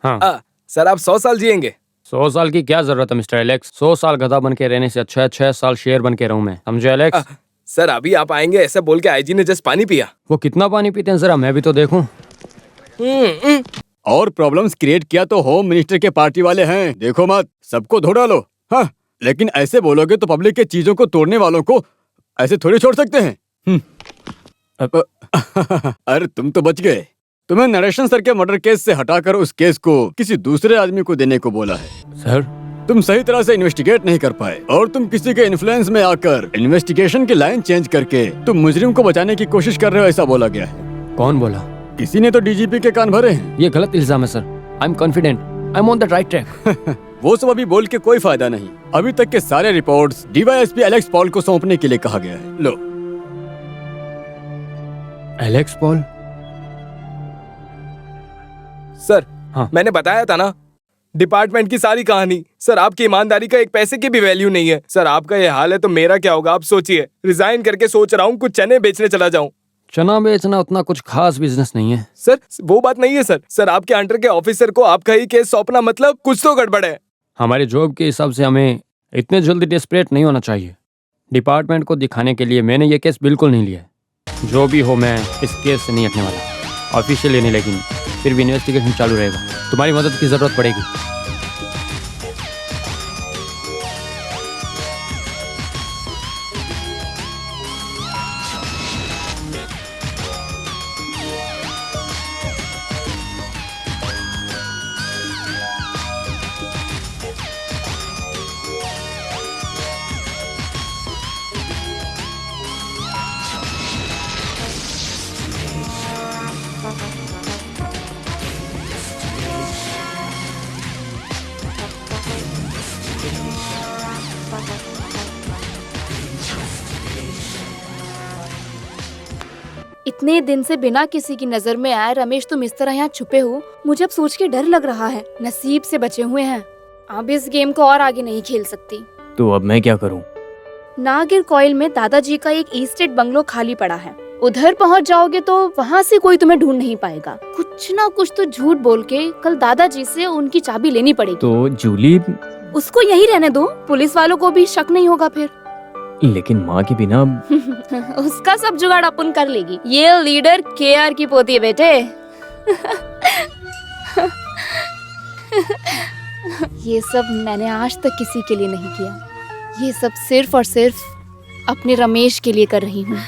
हाँ। सर आप 100 साल जिएंगे। 100 साल की क्या जरूरत है मिस्टर एलेक्स? 100 साल गधा बन के रहने से अच्छा है 6 साल शेर बन के रहूं मैं, समझे एलेक्स? सर अभी आप आएंगे ऐसे बोल के आईजी ने जस्ट पानी पिया। वो कितना पानी पीते हैं जरा मैं भी तो देखूं। और प्रॉब्लम्स क्रिएट किया तो होम मिनिस्टर के पार्टी वाले हैं, देखो मत, सबको धो डालो। हाँ, लेकिन ऐसे बोलोगे तो पब्लिक के चीजों को तोड़ने वालों को ऐसे थोड़ी छोड़ सकते हैं। अरे तुम तो बच गए। तुम्हें नरेशन सर के मर्डर केस से हटाकर उस केस को किसी दूसरे आदमी को देने को बोला है। सर तुम सही तरह से इन्वेस्टिगेट नहीं कर पाए और तुम किसी के इन्फ्लुएंस में आकर इन्वेस्टिगेशन की लाइन चेंज करके तुम मुजरिम को बचाने की कोशिश कर रहे हो, ऐसा बोला गया है। कौन बोला? किसी ने तो डीजीपी के कान भरे हैं। ये गलत इल्जाम है sir. I am confident, I am on the right track. वो सब अभी बोल के कोई फायदा नहीं। अभी तक के सारे रिपोर्ट्स डीवाईएसपी एलेक्स पॉल को सौंपने के लिए कहा गया है। लो। Alex Paul? सर हाँ। मैंने बताया था ना, डिपार्टमेंट की सारी कहानी। सर आपकी ईमानदारी का एक पैसे की भी वैल्यू नहीं है। सर आपका ये हाल है तो मेरा क्या होगा आप सोचिए। रिजाइन करके सोच रहा हूँ कुछ चने बेचने चला जाऊँ। चना बेचना उतना कुछ खास बिजनेस नहीं है सर। वो बात नहीं है सर। सर आपके अंडर के ऑफिसर को आपका ही केस सौंपना मतलब कुछ तो गड़बड़ है। हमारे जॉब के हिसाब से हमें इतने जल्दी डेस्परेट नहीं होना चाहिए। डिपार्टमेंट को दिखाने के लिए मैंने ये केस बिल्कुल नहीं लिया है। जो भी हो मैं इस केस से नहीं हटने वाला, ऑफिशियली नहीं, लेकिन फिर भी इन्वेस्टिगेशन चालू रहेगा। तुम्हारी मदद की जरूरत पड़ेगी। इतने दिन से बिना किसी की नजर में आए रमेश तुम इस तरह यहाँ छुपे हो, मुझे अब सोच के डर लग रहा है। नसीब से बचे हुए हैं। अब इस गेम को और आगे नहीं खेल सकती। तो अब मैं क्या करूं? नागिर कॉइल में दादाजी का एक ईस्टेट बंगलो खाली पड़ा है। उधर पहुँच जाओगे तो वहाँ से कोई तुम्हें ढूंढ नहीं पाएगा। कुछ ना कुछ तो झूठ बोल के कल दादाजी से उनकी चाबी लेनी पड़ेगी। तो जूली? उसको यही रहने दो, पुलिस वालों को भी शक नहीं होगा फिर। लेकिन माँ के बिना उसका सब जुगाड़ अपन कर लेगी। ये लीडर केआर की पोती है बेटे। ये सब मैंने आज तक किसी के लिए नहीं किया। ये सब सिर्फ और सिर्फ अपने रमेश के लिए कर रही हूँ।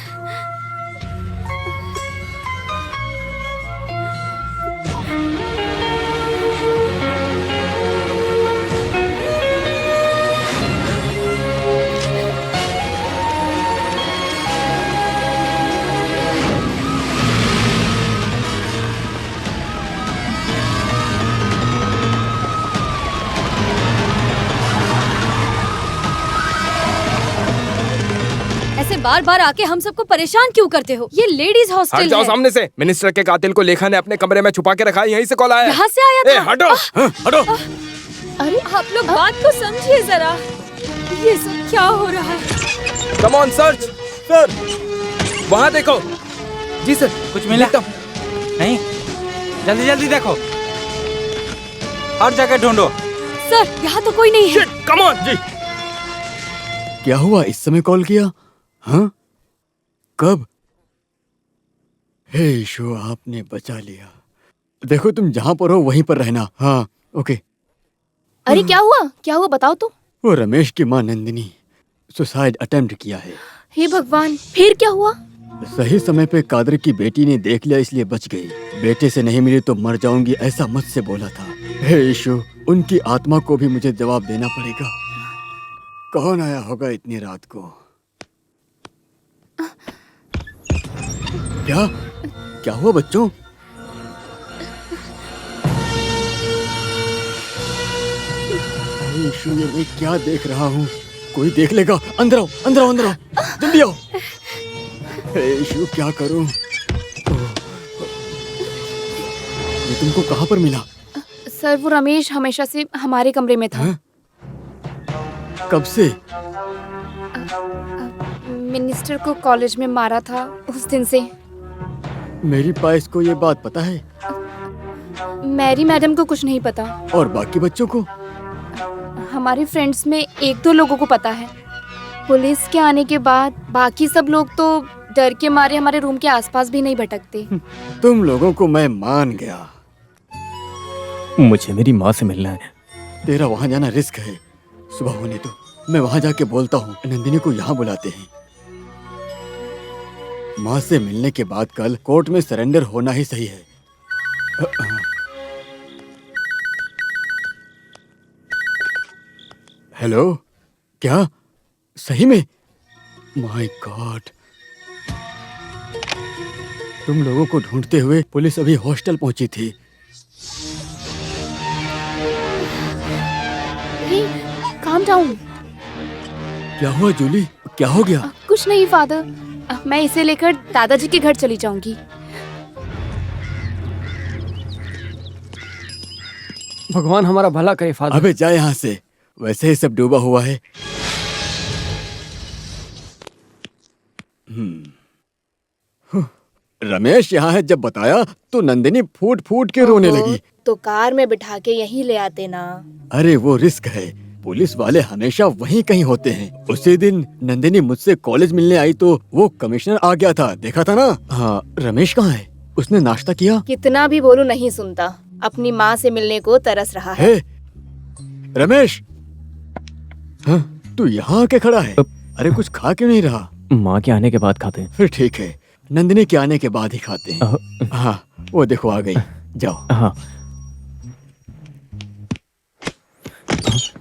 बार बार आके हम सबको परेशान क्यों करते हो? ये लेडीज हट हॉस्टल जाओ है। सामने से। मिनिस्टर के कातिल को लेखा ने अपने कमरे में छुपा के रखा है, यहीं से कॉल आया। यहाँ से आया था। हटो हटो। अरे आप लोग बात को समझिए जरा। ये सब क्या हो रहा है? Come on search. सर वहाँ देखो। जी सर। कुछ मिला? नहीं, जल्दी जल्दी देखो, हर जगह ढूंढो। सर यहाँ तो कोई नहीं है। कम ऑन जी। क्या हुआ? इस समय कॉल किया? हाँ? कब? हे ईशो, आपने बचा लिया। देखो तुम जहाँ पर हो वहीं पर रहना। हाँ ओके। अरे क्या हुआ? क्या हुआ बताओ तो। वो रमेश की माँ नंदिनी सुसाइड अटेम्प्ट किया है। हे भगवान, फिर क्या हुआ? सही समय पे कादर की बेटी ने देख लिया इसलिए बच गई। बेटे से नहीं मिली तो मर जाऊंगी ऐसा मत से बोला था। हे ईशो, उनकी आत्मा को भी मुझे जवाब देना पड़ेगा। कौन आया होगा इतनी रात को? क्या क्या हुआ बच्चों? ईशु, ये मैं क्या देख रहा हूँ? कोई देख लेगा। अंदर आओ अंदर आओ अंदर आओ, जल्दी आओ। ईशु क्या करूँ? ये तुमको कहाँ पर मिला? सर वो रमेश हमेशा से हमारे कमरे में था। हाँ? कब से? मिनिस्टर को कॉलेज में मारा था उस दिन से। मेरी पाइस को ये बात पता है? मैरी मैडम को कुछ नहीं पता। और बाकी बच्चों को? हमारे फ्रेंड्स में 1-2 लोगों को पता है। पुलिस के आने के बाद बाकी सब लोग तो डर के मारे हमारे रूम के आसपास भी नहीं भटकते। तुम लोगों को मैं मान गया। मुझे मेरी माँ से मिलना है। तेरा वहाँ जाना रिस्क है। सुबह होने दो, मैं वहाँ जाके बोलता हूँ नंदिनी को यहाँ बुलाते हैं। माँ से मिलने के बाद कल कोर्ट में सरेंडर होना ही सही है। हेलो, क्या सही में? माय गॉड, तुम लोगों को ढूंढते हुए पुलिस अभी हॉस्टल पहुंची थी। Calm down. क्या हुआ जूली, क्या हो गया? कुछ नहीं फादर, मैं इसे लेकर दादाजी के घर चली जाऊंगी। भगवान हमारा भला करे फादर। अबे जा यहाँ से, वैसे ही सब डूबा हुआ है। रमेश यहाँ है जब बताया तो नंदिनी फूट फूट के रोने लगी। तो कार में बिठा के यहीं ले आते ना। अरे वो रिस्क है, पुलिस वाले हमेशा वहीं कहीं होते हैं। उसी दिन नंदिनी मुझसे कॉलेज मिलने आई तो वो कमिश्नर आ गया था, देखा था ना? हाँ, रमेश कहाँ है? उसने नाश्ता किया? कितना भी बोलूं नहीं सुनता, अपनी माँ से मिलने को तरस रहा है। हे, रमेश, हाँ, तू यहाँ आके खड़ा है? अरे कुछ खा क्यों नहीं रहा? माँ के आने के बाद खाते हैं। फिर ठीक है, नंदिनी के आने के बाद ही खाते हैं। हाँ, वो देखो आ गई, जाओ। हाँ।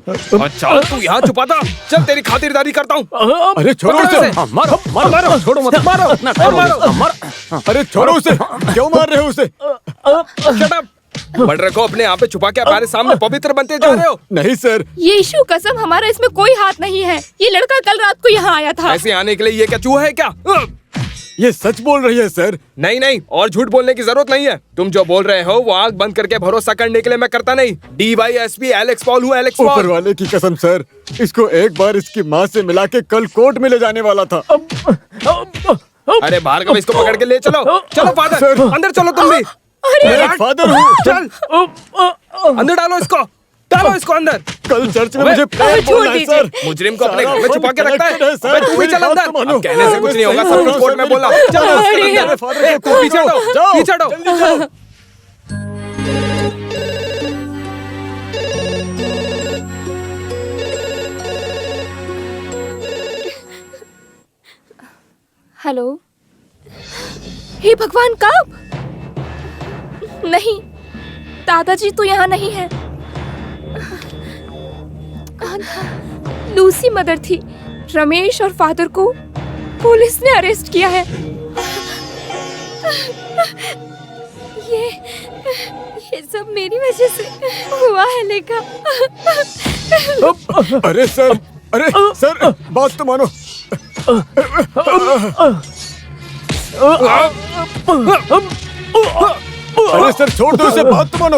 चल तू यहाँ छुपा था, चल तेरी खातिरदारी करता हूँ। अरे छोड़ो पकड़ो उसे। उसे। हाँ, मारो मारो मारो, छोड़ो मत, मारो और मारो। मारो। अरे छोड़ो उसे, क्यों मार रहे हो उसे? Shut up. मर्डर को अपने यहाँ पे छुपा के हमारे सामने पवित्र बनते जा रहे हो। नहीं सर, यीशु कसम, हमारा इसमें कोई हाथ नहीं है। ये लड़का कल रात को यहाँ आया था। ऐसे आने के लिए ये क्या चूहा है क्या? ये सच बोल रही है सर। नहीं नहीं, और झूठ बोलने की जरूरत नहीं है। तुम जो बोल रहे हो वो आंख बंद करके भरोसा करने के लिए मैं करता नहीं। DYSP एलेक्स पॉल हूँ, एलेक्स ऊपर पॉल। वाले की कसम सर, इसको एक बार इसकी माँ से मिला के कल कोर्ट में ले जाने वाला था। अरे भार्गव, इसको पकड़ के ले चलो। चलो फादर, सर। अंदर चलो तुम भी। मेरा फादर हूँ। चल अंदर डालो इसको, डालो इसको अंदर। कल चर्च में अबे, मुझे प्रेयर छोड़ बोलना है दीजिए। सर। मुजरिम को अपने सारा घर में फोन छुपा के रखता है। connected है, सर। अबे, तू भी मेरी चल बात अंदर। तो मानो। अब कहने से कुछ नहीं होगा, सब कुछ कोर्ट में बोला। चल अरे, अंदर। फादर ए, को तू पीछे हटो, जाओ, पीछे हटो। जल्दी जाओ। हेलो। हे भगवान, कब? नहीं, दादाजी तो यहाँ नहीं है। लूसी मदर थी। रमेश और फादर को पुलिस ने अरेस्ट किया है। ये सब मेरी वजह से हुआ है लेका। अरे सर, अरे सर, बात तो मानो। अरे सर छोड़ दो उसे, बात तो मानो।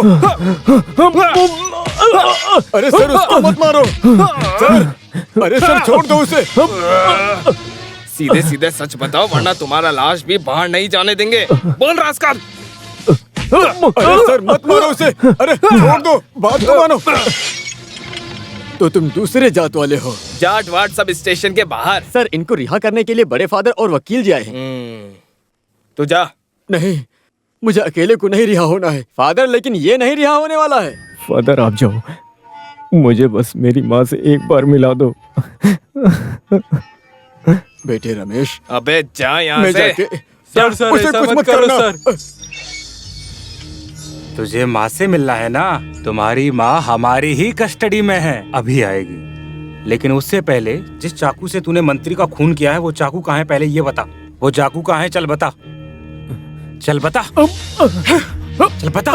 अरे सर उसको मत मारो सर। अरे सर छोड़ दो उसे। सीधे सीधे सच बताओ, वरना तुम्हारा लाश भी बाहर नहीं जाने देंगे। बोल रास्कल। अरे सर मत मारो उसे। अरे छोड़ दो, बात तो मानो। तो तुम दूसरे जात वाले हो? जाट वाट सब स्टेशन के बाहर। सर इनको रिहा करने के लिए बड़े फादर और वकील जी आए हैं। तू जा। नहीं, मुझे अकेले को नहीं रिहा होना है फादर, लेकिन ये नहीं रिहा होने वाला है। फादर आप जाओ, मुझे बस मेरी माँ से एक बार मिला दो। बेटे रमेश, अबे जा यहाँ मैं से। जाके सर, सर, उसे ऐसा कुछ मत मत करो, करना। तुझे माँ से मिलना है ना? तुम्हारी माँ हमारी ही कस्टडी में है, अभी आएगी। लेकिन उससे पहले जिस चाकू से तूने मंत्री का खून किया है, वो चाकू कहाँ है पहले ये बता। वो चाकू कहाँ है, चल बता, चल बता, चल बता।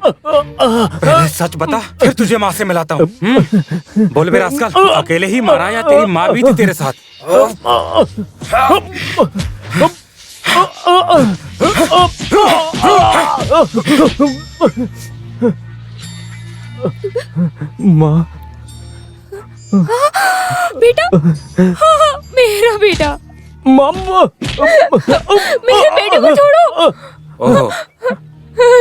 पहले सच बता, फिर तुझे माँ से मिलाता हूँ। बोल बे रास्कल, अकेले ही मारा या तेरी माँ भी थी तेरे साथ? माँ, बेटा, मेरा बेटा, मम्मा, मेरे बेटे को छोड़ो। ओहो,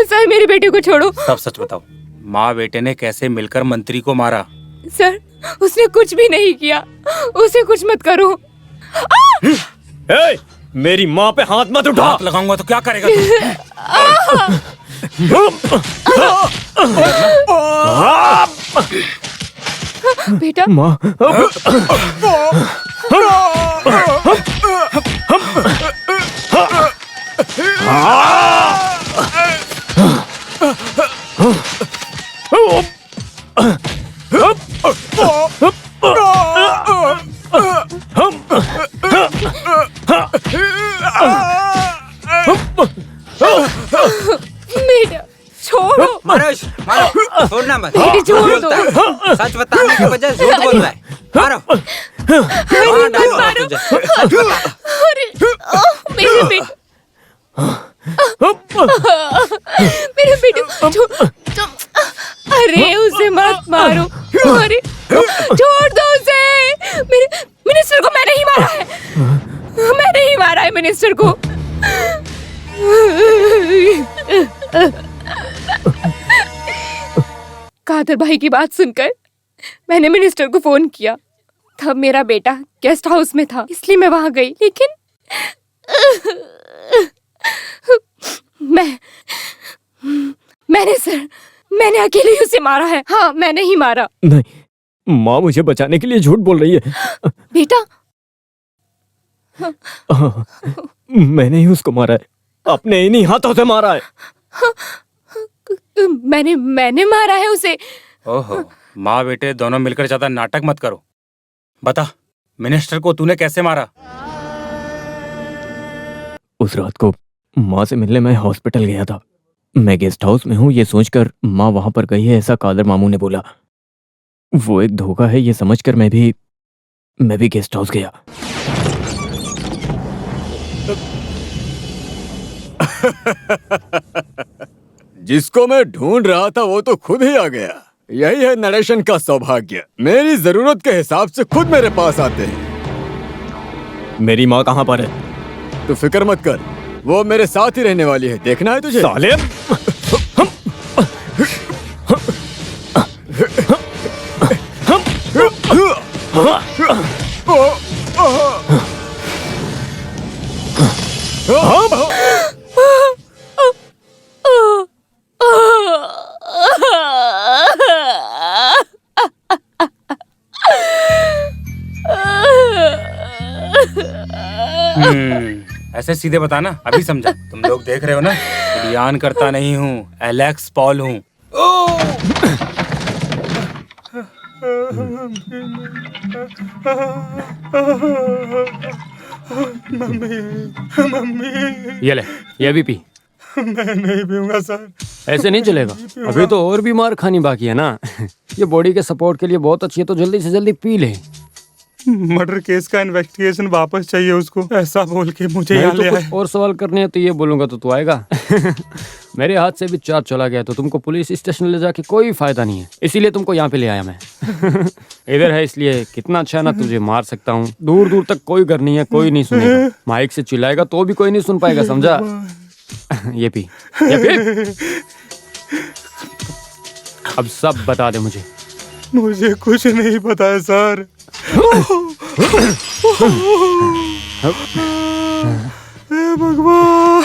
सर मेरे बेटे को छोड़ो। सब सच बताओ, माँ बेटे ने कैसे मिलकर मंत्री को मारा? सर उसने कुछ भी नहीं किया, उसे कुछ मत करो। ए, मेरी माँ पे हाथ मत उठा। हाथ लगाऊंगा तो क्या करेगा तू? बेटा माँ बेटा छोड़ो। मनोज, मारो, छोड़ना मत। बेटे छोड़ दो। सच बताने के बजाय झूठ बोल रहा है। मारो। मार डालूंगा तुझे। सच बता। अरे मेरे बेटे, मेरे बेटे अरे उसे मत मारो। अरे छोड़ दो उसे। मेरे मिनिस्टर को मैंने ही मारा है, मैंने ही मारा है मिनिस्टर को। कादर भाई की बात सुनकर मैंने मिनिस्टर को फोन किया। तब मेरा बेटा गेस्ट हाउस में था, इसलिए मैं वहां गई। लेकिन मैंने अकेले ही उसे मारा है। हाँ मैंने ही मारा। नहीं, माँ मुझे बचाने के लिए झूठ बोल रही है। बेटा मैंने ही उसको मारा है, अपने इन्हीं हाथों से मारा है। मैंने मारा है उसे। ओहो, माँ बेटे दोनों मिलकर ज्यादा नाटक मत करो। बता, मिनिस्टर को तूने कैसे मारा? उस रात को माँ से मिलने मैं हॉस्पिटल गया था। मैं गेस्ट हाउस में हूँ ये सोचकर माँ वहां पर गई है, ऐसा कादर मामू ने बोला। वो एक धोखा है ये समझकर मैं भी गेस्ट हाउस गया। जिसको मैं ढूंढ रहा था वो तो खुद ही आ गया। यही है नरेशन का सौभाग्य। मेरी जरूरत के हिसाब से खुद मेरे पास आते हैं। मेरी माँ कहाँ पर है? तू फिक्र मत कर, वो मेरे साथ ही रहने वाली है। देखना है तुझे? साले! ऐसे सीधे बताना, अभी समझा। तुम लोग देख रहे हो ना, बयान करता नहीं हूँ, एलेक्स पॉल हूँ। ये ले, ये भी पी। मैं नहीं पीऊंगा सर। ऐसे नहीं चलेगा, अभी तो और भी मार खानी बाकी है ना। ये बॉडी के सपोर्ट के लिए बहुत अच्छी है, तो जल्दी से जल्दी पी ले। मर्डर केस का इन्वेस्टिगेशन वापस चाहिए उसको, ऐसा बोल के मुझे नहीं यहाँ तो ले कुछ आए। और सवाल करने हैं तो ये बोलूंगा तो तू आएगा। मेरे हाथ से भी चार्ज चला गया तो तुमको पुलिस स्टेशन ले जाके कोई फायदा नहीं है, इसीलिए तुमको यहाँ पे ले आया मैं। इधर है इसलिए कितना अच्छा ना, तुझे मार सकता हूँ। दूर दूर तक कोई घर नहीं है, कोई नहीं सुनेगा। माइक से चिल्लाएगा तो भी कोई नहीं सुन पाएगा, समझा? ये पी, ये पी। अब सब बता दे मुझे। मुझे कुछ नहीं पता है सर। हे भगवान।